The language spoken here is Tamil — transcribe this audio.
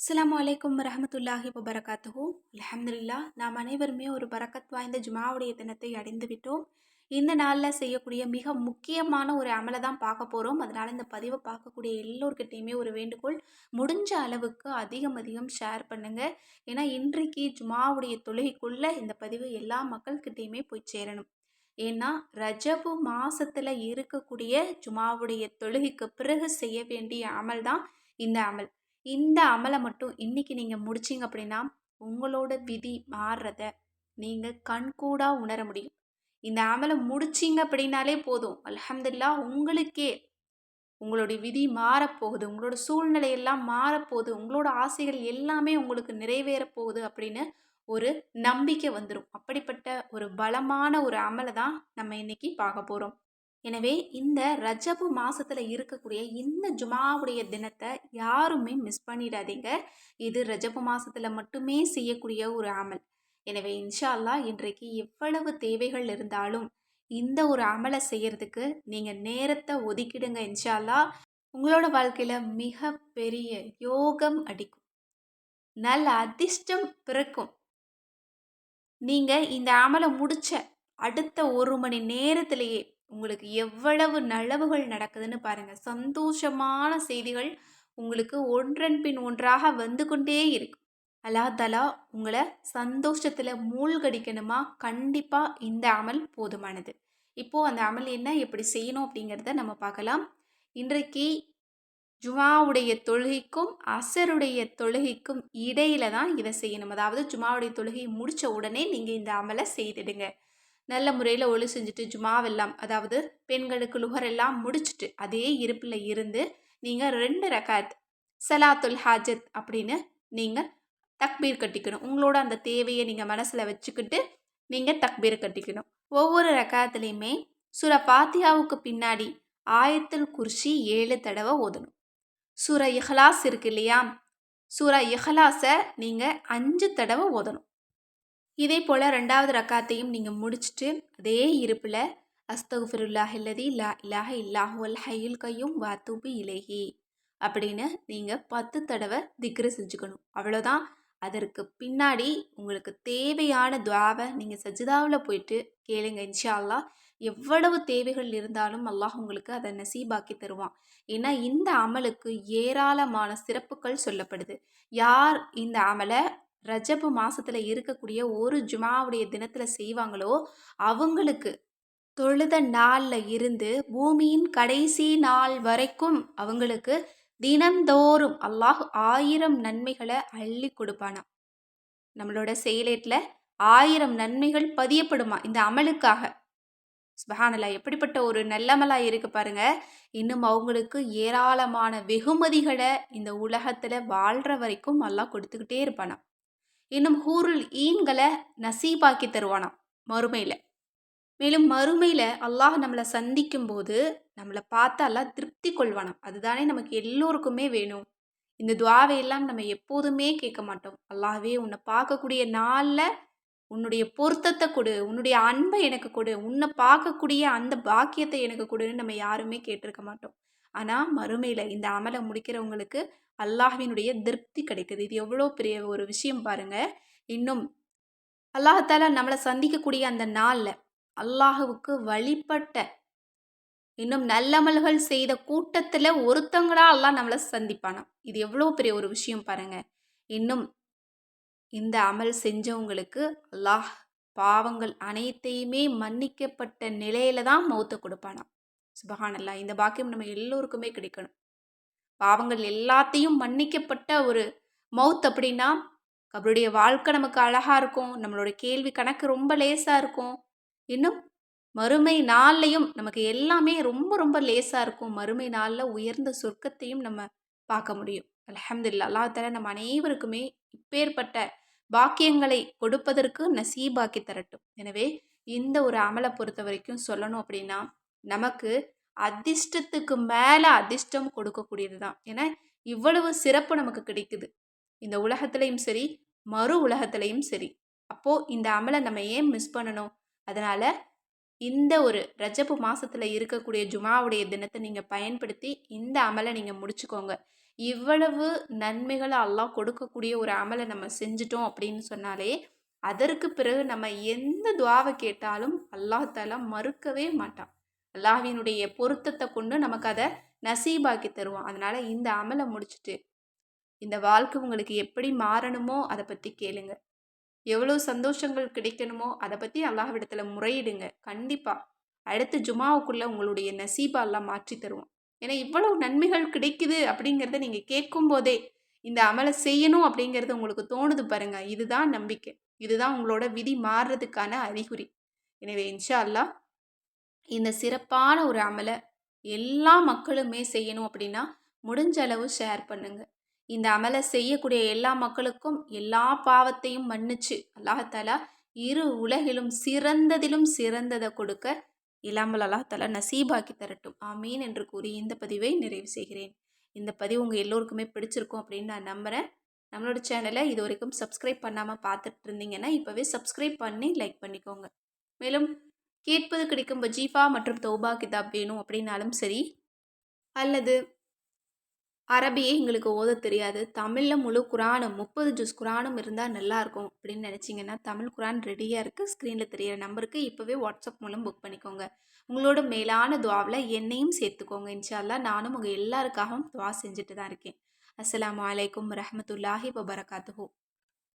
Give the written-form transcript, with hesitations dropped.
அஸ்ஸலாமு அலைக்கும் வரஹ்மத்துல்லாஹி வபரகாத்துஹு. அல்ஹம்துலில்லாஹ், நாம் அனைவருமே ஒரு பரக்கத் வாய்ந்த ஜுமாவுடைய தினத்தை அடைந்து விட்டோம். இந்த நாளில் செய்யக்கூடிய மிக முக்கியமான ஒரு அமலை தான் பார்க்க போகிறோம். அதனால் இந்த பதிவை பார்க்கக்கூடிய எல்லோருக்கிட்டையுமே ஒரு வேண்டுகோள், முடிஞ்ச அளவுக்கு அதிகம் அதிகம் ஷேர் பண்ணுங்கள். ஏன்னா இன்றைக்கு ஜுமாவுடைய தொழுகைக்குள்ளே இந்த பதிவு எல்லா மக்கள்கிட்டையுமே போய் சேரணும். ஏன்னா ரஜபு மாசத்துல இருக்கக்கூடிய ஜுமாவுடைய தொழுகைக்கு பிறகு செய்ய வேண்டிய அமல் தான் இந்த அமல். இந்த அமலை மட்டும் இன்னைக்கு நீங்கள் முடிச்சிங்க அப்படின்னா உங்களோட விதி மாறுறத நீங்கள் கண்கூடா உணர முடியும். இந்த அமலை முடிச்சிங்க அப்படின்னாலே போதும், அல்ஹம்துலில்லாஹ், உங்களுக்கே உங்களுடைய விதி மாறப்போகுது, உங்களோட சூழ்நிலை எல்லாம் மாறப்போகுது, உங்களோட ஆசைகள் எல்லாமே உங்களுக்கு நிறைவேறப் போகுது அப்படின்னு ஒரு நம்பிக்கை வந்துடும். அப்படிப்பட்ட ஒரு பலமான ஒரு அமலை தான் நம்ம இன்னைக்கு பார்க்க போகிறோம். எனவே இந்த ரஜபு மாசத்துல இருக்கக்கூடிய இந்த ஜுமாவுடைய தினத்தை யாருமே மிஸ் பண்ணிடாதீங்க. இது ரஜபு மாசத்துல மட்டுமே செய்யக்கூடிய ஒரு அமல். எனவே இன்ஷா அல்லாஹ் இன்றைக்கு எவ்வளவு தேவைகள் இருந்தாலும் இந்த ஒரு அமலை செய்யறதுக்கு நீங்க நேரத்தை ஒதுக்கிடுங்க. இன்ஷா அல்லாஹ் உங்களோட வாழ்க்கையில மிக பெரிய யோகம் அடிக்கும், நல்ல அதிர்ஷ்டம் பிறக்கும். நீங்க இந்த அமலை முடிச்ச அடுத்த 1 மணி நேரத்திலேயே உங்களுக்கு எவ்வளவு நலவுகள் நடக்குதுன்னு பாருங்க. சந்தோஷமான செய்திகள் உங்களுக்கு ஒன்றன் பின் ஒன்றாக வந்து கொண்டே இருக்கும். அல்லாஹ் தஆலா உங்களை சந்தோஷத்துல மூழ்கடிக்கணுமா, கண்டிப்பா இந்த அமல் போதுமானது. இப்போ அந்த அமல் என்ன, எப்படி செய்யணும் அப்படிங்கிறத நம்ம பார்க்கலாம். இன்றைக்கு ஜுமாவுடைய தொழுகைக்கும் அசருடைய தொழுகைக்கும் இடையில தான் இதை செய்யணும். அதாவது ஜுமாவுடைய தொழுகையை முடிச்ச உடனே நீங்க இந்த அமலை செய்திடுங்க. நல்ல முறையில் ஒளி செஞ்சுட்டு ஜுமாவெல்லாம், அதாவது பெண்களுக்கு லுஹர் எல்லாம் முடிச்சுட்டு அதே இருப்பில் இருந்து நீங்கள் 2 ரகாத் சலாத்துல் ஹாஜத் அப்படின்னு நீங்கள் தக்பீர் கட்டிக்கணும். உங்களோட அந்த தேவையை நீங்கள் மனசில் வச்சுக்கிட்டு நீங்கள் தக்பீர் கட்டிக்கணும். ஒவ்வொரு ரகாத்துலேயுமே சூரா ஃபாத்தியாவுக்கு பின்னாடி ஆயத்துல் குர்சி 7 தடவை ஓதணும். சூரா இஹ்லாஸ் இருக்கு இல்லையா, சூரா இஹ்லாஸை நீங்கள் 5 தடவை ஓதணும். இதே போல் 2வது ரக்காத்தையும் நீங்கள் முடிச்சுட்டு அதே இருப்பில் அஸ்தகுஃபிருல்லாஹில்லதி லா இலாஹ இல்லாஹுவல் ஹய்யுல் கய்யூம் வஅத்தூபு இலைஹி அப்படின்னு நீங்கள் 10 தடவை திக்ரு செஞ்சுக்கணும். அவ்வளோதான். அதற்கு பின்னாடி உங்களுக்கு தேவையான துஆவை நீங்கள் சஜிதாவில் போயிட்டு கேளுங்க. இன்ஷா அல்லாஹ் எவ்வளவு தேவைகள் இருந்தாலும் அல்லாஹ் உங்களுக்கு அதை நசீபாக்கி தருவான். ஏன்னா இந்த அமலுக்கு ஏராளமான சிறப்புகள் சொல்லப்படுது. யார் இந்த அமலை ரஜபு மாசத்துல இருக்கக்கூடிய ஒரு ஜுமாவுடைய தினத்துல செய்வாங்களோ அவங்களுக்கு தொழுத நாள்ல இருந்து பூமியின் கடைசி நாள் வரைக்கும் அவங்களுக்கு தினந்தோறும் அல்லாஹ் 1000 நன்மைகளை அள்ளி கொடுப்பானா. நம்மளோட செயலேட்ல 1000 நன்மைகள் பதியப்படுமா இந்த அமலுக்காக. சுப்ஹானல்லாஹ், எப்படிப்பட்ட ஒரு நல்லமலா இருக்கு பாருங்க. இன்னும் அவங்களுக்கு ஏராளமான வெகுமதிகளை இந்த உலகத்துல வாழ்ற வரைக்கும் அல்லாஹ் கொடுத்துக்கிட்டே இருப்பானா. இன்னும் ஹூருல் ஈன்களை நசீபாக்கி தருவானாம் மறுமையில். மேலும் மறுமையில் அல்லாஹ் நம்மளை சந்திக்கும் போது நம்மளை பார்த்து அல்லாஹ் திருப்தி கொள்வானாம். அதுதானே நமக்கு எல்லோருக்குமே வேணும். இந்த துஆவை எல்லாம் நம்ம எப்போதுமே கேட்க மாட்டோம். அல்லாஹ்வே உன்னை பார்க்கக்கூடிய நாளில் உன்னுடைய பொருத்தத்தை கொடு, உன்னுடைய அன்பை எனக்கு கொடு, உன்னை பார்க்கக்கூடிய அந்த பாக்கியத்தை எனக்கு கொடுன்னு நம்ம யாருமே கேட்டிருக்க மாட்டோம். ஆனால் மறுமையில் இந்த அமலை முடிக்கிறவங்களுக்கு அல்லாஹ்வினுடைய திருப்தி கிடைக்குது. இது எவ்வளோ பெரிய ஒரு விஷயம் பாருங்க. இன்னும் அல்லாஹால நம்மளை சந்திக்கக்கூடிய அந்த நாளில் அல்லாஹுவுக்கு வழிபட்ட இன்னும் நல்லமல்கள் செய்த கூட்டத்தில் ஒருத்தங்களா அல்லாஹ் நம்மளை சந்திப்பானாம். இது எவ்வளோ பெரிய ஒரு விஷயம் பாருங்க. இன்னும் இந்த அமல் செஞ்சவங்களுக்கு அல்லாஹ் பாவங்கள் அனைத்தையுமே மன்னிக்கப்பட்ட நிலையில தான் மௌத்தை கொடுப்பானாம். சுபஹானல்லாஹ், இந்த பாக்கியம் நம்ம எல்லோருக்குமே கிடைக்கணும். பாவங்கள் எல்லாத்தையும் மன்னிக்கப்பட்ட ஒரு மௌத் அப்படின்னா அவருடைய வாழ்க்கை நமக்கு அழகாக இருக்கும். நம்மளோட கேள்வி கணக்கு ரொம்ப லேசாக இருக்கும். இன்னும் மறுமை நாள்லையும் நமக்கு எல்லாமே ரொம்ப ரொம்ப லேசாக இருக்கும். மறுமை நாளில் உயர்ந்த சொர்க்கத்தையும் நம்ம பார்க்க முடியும். அல்ஹம்துலில்லாஹ், அல்லாஹ் தஆலா நம்ம அனைவருக்குமே இப்பேற்பட்ட பாக்கியங்களை கொடுப்பதற்கு நசீபாக்கி தரட்டும். எனவே இந்த ஒரு அமலை பொறுத்த வரைக்கும் சொல்லணும் அப்படின்னா நமக்கு அதிர்ஷ்டத்துக்கு மேலே அதிர்ஷ்டம் கொடுக்கக்கூடியது தான். ஏன்னா இவ்வளவு சிறப்பு நமக்கு கிடைக்குது இந்த உலகத்திலையும் சரி, மறு உலகத்திலையும் சரி. அப்போது இந்த அமலை நம்ம ஏன் மிஸ் பண்ணணும்? அதனால் இந்த ஒரு ரஜபு மாதத்தில் இருக்கக்கூடிய ஜுமாவுடைய தினத்தை நீங்கள் பயன்படுத்தி இந்த அமலை நீங்கள் முடிச்சுக்கோங்க. இவ்வளவு நன்மைகள அல்லாஹ் கொடுக்கக்கூடிய ஒரு அமல நம்ம செஞ்சுட்டோம் அப்படின்னு சொன்னாலே, அதற்கு பிறகு நம்ம எந்த துஆவ கேட்டாலும் அல்லாஹ் தஆலா மறுக்கவே மாட்டான். அல்லாஹ்வினுடைய பொருத்தத்த கொண்டு நமக்கு அத நசீபாக்கி தருவான். அதனால இந்த அமல முடிச்சுட்டு, இந்த வாழ்க்கை உங்களுக்கு எப்படி மாறணுமோ அத பத்தி கேளுங்க. எவ்வளோ சந்தோஷங்கள் கிடைக்கணுமோ அத பத்தி அல்லாஹ்விடத்துல முறையிடுங்க. கண்டிப்பா. அடுத்த ஜுமாவுக்குள்ள உங்களுடைய நசீப அல்லாஹ் மாற்றி தருவான். ஏன்னா இவ்வளவு நன்மைகள் கிடைக்குது அப்படிங்கிறத நீங்க கேட்கும்போதே, இந்த அமல செய்யணும் அப்படிங்கிறது உங்களுக்கு தோணுது பாருங்க. இதுதான் நம்பிக்கை. இதுதான் உங்களோட விதி மாறுறதுக்கான அறிகுறி. எனவே இன்ஷா அல்லாஹ் இந்த சிறப்பான ஒரு அமல எல்லா மக்களுமே செய்யணும் அப்படின்னா, முடிஞ்ச அளவு ஷேர் பண்ணுங்க. இந்த அமல செய்யக்கூடிய எல்லா மக்களுக்கும் எல்லா பாவத்தையும் மன்னிச்சு, அல்லாஹ் தஆலா இரு உலகிலும் சிறந்ததிலும் சிறந்தத கொடுக்க இல்லாமல் அல்லாஹ் தஆலா நசீபாக்கி தரட்டும். ஆமீன் என்று கூறி இந்த பதிவை நிறைவு செய்கிறேன். இந்த பதிவு உங்க எல்லோருக்குமே பிடிச்சிருக்கும் அப்படின்னு நான் நம்புறேன். நம்மளோட சேனல இதுவரைக்கும் சப்ஸ்கிரைப் பண்ணாம பார்த்துட்டு இருந்தீங்கன்னா, இப்பவே சப்ஸ்கிரைப் பண்ணி லைக் பண்ணிக்கோங்க. மேலும் கேட்பது கிடைக்கும் வஜீஃபா மற்றும் தௌபா கிதாப் வேணும் அப்படின்னாலும் சரி, அல்லது அரபியே எங்களுக்கு ஓதத் தெரியாது, தமிழ்ல முழு குரானும் 30 ஜுஸ் குரானும் இருந்தா நல்லாயிருக்கும் அப்படின்னு நினச்சிங்கன்னா, தமிழ் குரான் ரெடியா இருக்கு. ஸ்க்ரீன்ல தெரியிற நம்பருக்கு இப்பவே வாட்ஸ்அப் மூலம் புக் பண்ணிக்கோங்க. உங்களோட மேலான துஆவுல என்னையும் சேர்த்துக்கோங்க. இன்ஷா அல்லாஹ் நானும் உங்க எல்லாருக்காகவும் துஆ செஞ்சுட்டு தான் இருக்கேன். அஸ்ஸலாமு அலைக்கும் வரஹ்மத்துல்லாஹி வபரகாத்துஹு.